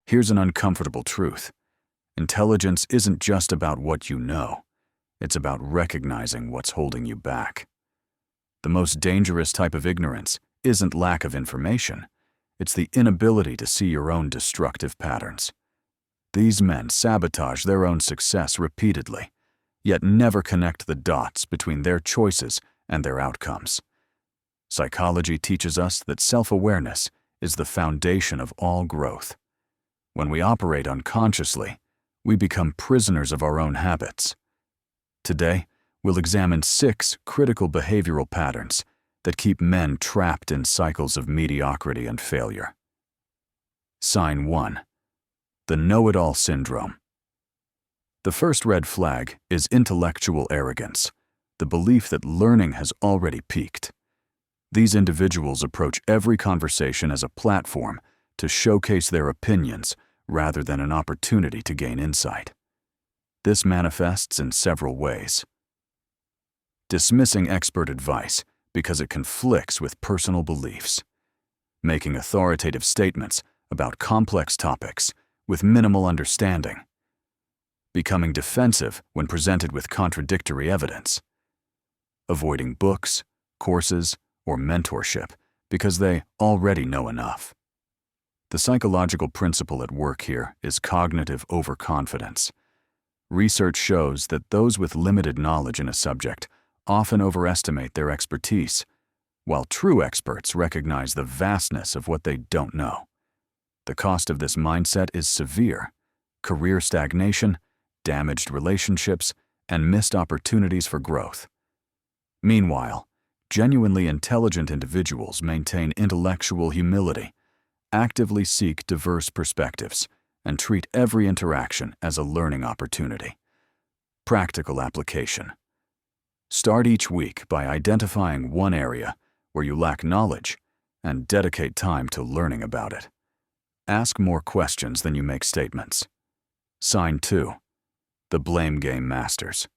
Here's an uncomfortable truth. Intelligence isn't just about what you know. It's about recognizing what's holding you back. The most dangerous type of ignorance isn't lack of information. It's the inability to see your own destructive patterns. These men sabotage their own success repeatedly, yet never connect the dots between their choices and their outcomes. Psychology teaches us that self-awareness is the foundation of all growth. When we operate unconsciously, we become prisoners of our own habits. Today, we'll examine 6 critical behavioral patterns that keep men trapped in cycles of mediocrity and failure. Sign 1. The know-it-all syndrome. The first red flag is intellectual arrogance, the belief that learning has already peaked. These individuals approach every conversation as a platform to showcase their opinions rather than an opportunity to gain insight. This manifests in several ways. Dismissing expert advice because it conflicts with personal beliefs. Making authoritative statements about complex topics with minimal understanding. Becoming defensive when presented with contradictory evidence. Avoiding books, courses, or mentorship because they already know enough. The psychological principle at work here is cognitive overconfidence. Research shows that those with limited knowledge in a subject often overestimate their expertise, while true experts recognize the vastness of what they don't know. The cost of this mindset is severe: career stagnation, damaged relationships, and missed opportunities for growth. Meanwhile, genuinely intelligent individuals maintain intellectual humility, actively seek diverse perspectives, and treat every interaction as a learning opportunity. Practical application. Start each week by identifying one area where you lack knowledge and dedicate time to learning about it. Ask more questions than you make statements. Sign 2. The blame game masters.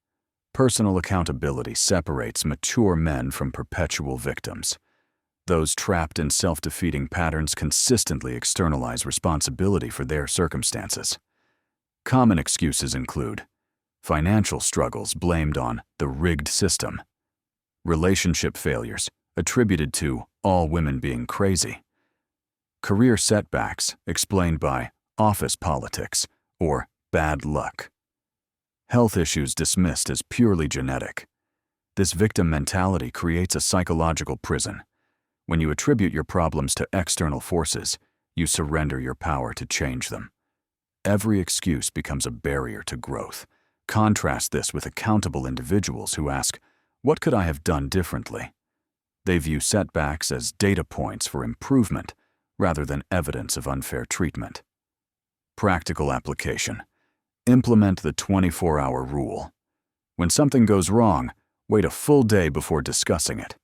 Personal accountability separates mature men from perpetual victims. Those trapped in self-defeating patterns consistently externalize responsibility for their circumstances. Common excuses include financial struggles blamed on the rigged system, relationship failures attributed to all women being crazy, career setbacks explained by office politics or bad luck, health issues dismissed as purely genetic. This victim mentality creates a psychological prison. When you attribute your problems to external forces, you surrender your power to change them. Every excuse becomes a barrier to growth. Contrast this with accountable individuals who ask, "What could I have done differently?" They view setbacks as data points for improvement rather than evidence of unfair treatment. Practical application. Implement the 24-hour rule. When something goes wrong, wait a full day before discussing it.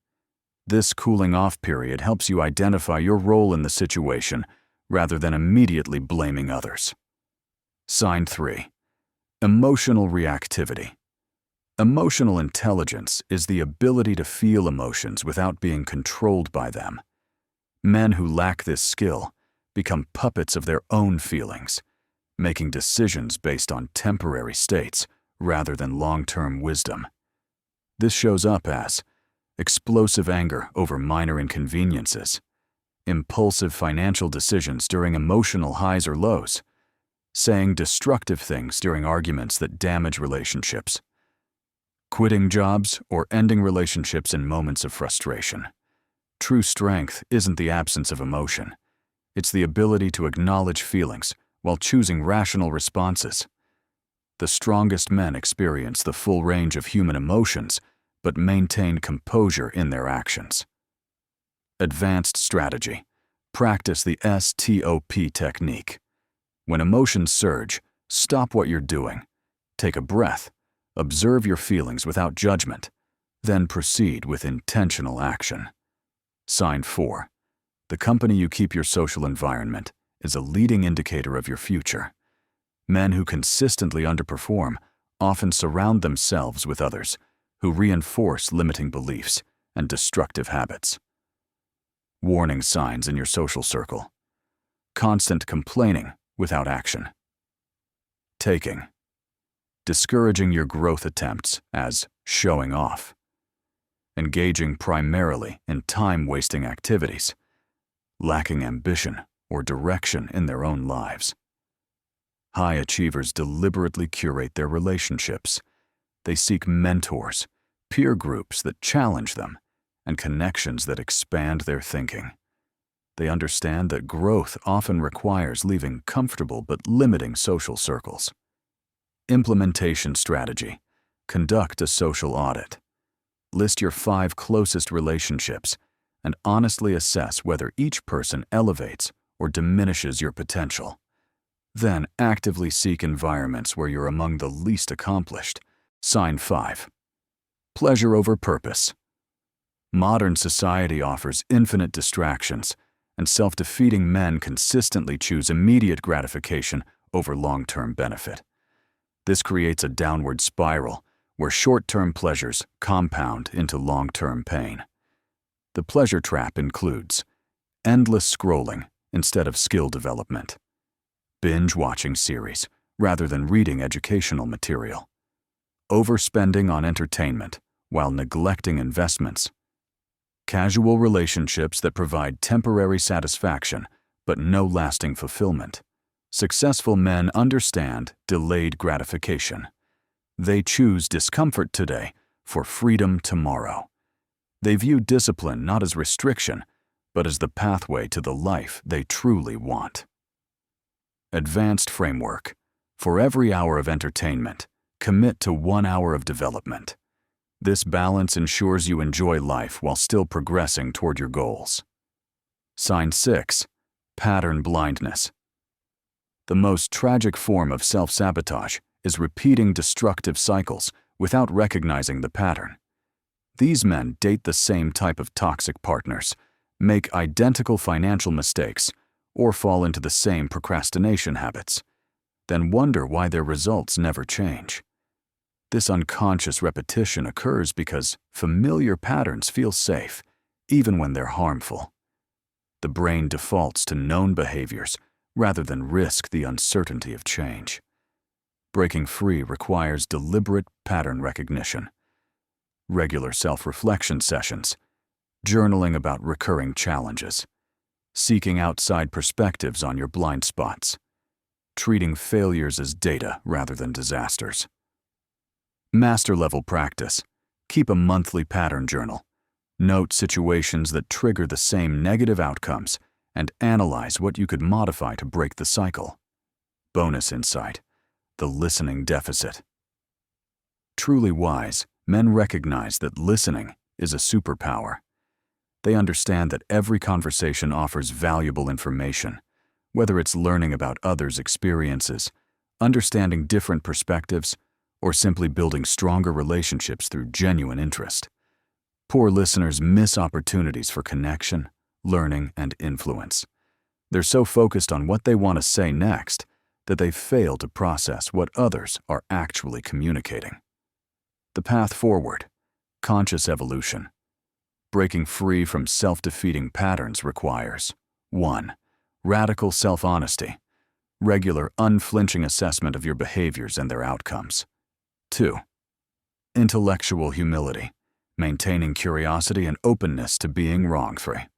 This cooling-off period helps you identify your role in the situation rather than immediately blaming others. Sign 3. Emotional reactivity. Emotional intelligence is the ability to feel emotions without being controlled by them. Men who lack this skill become puppets of their own feelings, making decisions based on temporary states rather than long-term wisdom. This shows up as explosive anger over minor inconveniences, impulsive financial decisions during emotional highs or lows, saying destructive things during arguments that damage relationships, quitting jobs or ending relationships in moments of frustration. True strength isn't the absence of emotion. It's the ability to acknowledge feelings while choosing rational responses. The strongest men experience the full range of human emotions, but maintain composure in their actions. Advanced strategy. Practice the STOP technique. When emotions surge, stop what you're doing. Take a breath. Observe your feelings without judgment. Then proceed with intentional action. Sign 4. The company you keep your social environment is a leading indicator of your future. Men who consistently underperform often surround themselves with others who reinforce limiting beliefs and destructive habits. Warning signs in your social circle. Constant complaining without action. Taking. Discouraging your growth attempts as showing off. Engaging primarily in time-wasting activities, lacking ambition or direction in their own lives. High achievers deliberately curate their relationships. They seek mentors, peer groups that challenge them, and connections that expand their thinking. They understand that growth often requires leaving comfortable but limiting social circles. Implementation strategy. Conduct a social audit. List your 5 closest relationships and honestly assess whether each person elevates or diminishes your potential. Then actively seek environments where you're among the least accomplished. Sign 5. Pleasure over purpose. Modern society offers infinite distractions, and self-defeating men consistently choose immediate gratification over long-term benefit. This creates a downward spiral where short-term pleasures compound into long-term pain. The pleasure trap includes endless scrolling instead of skill development, binge-watching series rather than reading educational material, overspending on entertainment while neglecting investments, casual relationships that provide temporary satisfaction but no lasting fulfillment. Successful men understand delayed gratification. They choose discomfort today for freedom tomorrow. They view discipline not as restriction, but as the pathway to the life they truly want. Advanced framework. For every hour of entertainment, commit to 1 hour of development. This balance ensures you enjoy life while still progressing toward your goals. Sign 6. Pattern blindness. The most tragic form of self-sabotage is repeating destructive cycles without recognizing the pattern. These men date the same type of toxic partners, make identical financial mistakes, or fall into the same procrastination habits, then wonder why their results never change. This unconscious repetition occurs because familiar patterns feel safe, even when they're harmful. The brain defaults to known behaviors rather than risk the uncertainty of change. Breaking free requires deliberate pattern recognition, regular self-reflection sessions, journaling about recurring challenges, seeking outside perspectives on your blind spots, treating failures as data rather than disasters. Master-level practice. Keep a monthly pattern journal. Note situations that trigger the same negative outcomes and analyze what you could modify to break the cycle. Bonus insight: the listening deficit. Truly wise, men recognize that listening is a superpower. They understand that every conversation offers valuable information, whether it's learning about others' experiences, understanding different perspectives, or simply building stronger relationships through genuine interest. Poor listeners miss opportunities for connection, learning, and influence. They're so focused on what they want to say next that they fail to process what others are actually communicating. The path forward: conscious evolution. Breaking free from self-defeating patterns requires 1. Radical self-honesty, regular, unflinching assessment of your behaviors and their outcomes. 2. Intellectual humility, maintaining curiosity and openness to being wrong-free.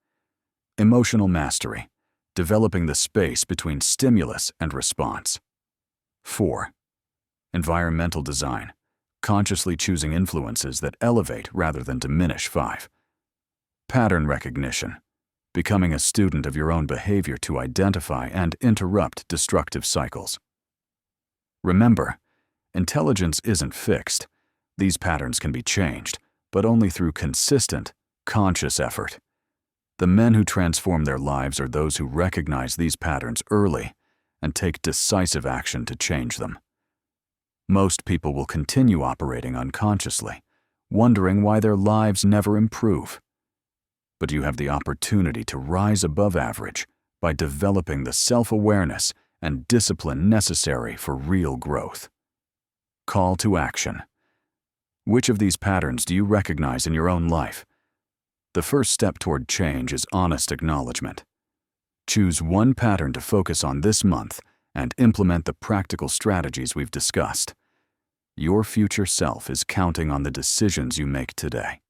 Emotional mastery, developing the space between stimulus and response. 4. Environmental design, consciously choosing influences that elevate rather than diminish. 5. Pattern recognition, becoming a student of your own behavior to identify and interrupt destructive cycles. Remember, intelligence isn't fixed. These patterns can be changed, but only through consistent, conscious effort. The men who transform their lives are those who recognize these patterns early and take decisive action to change them. Most people will continue operating unconsciously, wondering why their lives never improve. But you have the opportunity to rise above average by developing the self-awareness and discipline necessary for real growth. Call to action. Which of these patterns do you recognize in your own life? The first step toward change is honest acknowledgement. Choose one pattern to focus on this month and implement the practical strategies we've discussed. Your future self is counting on the decisions you make today.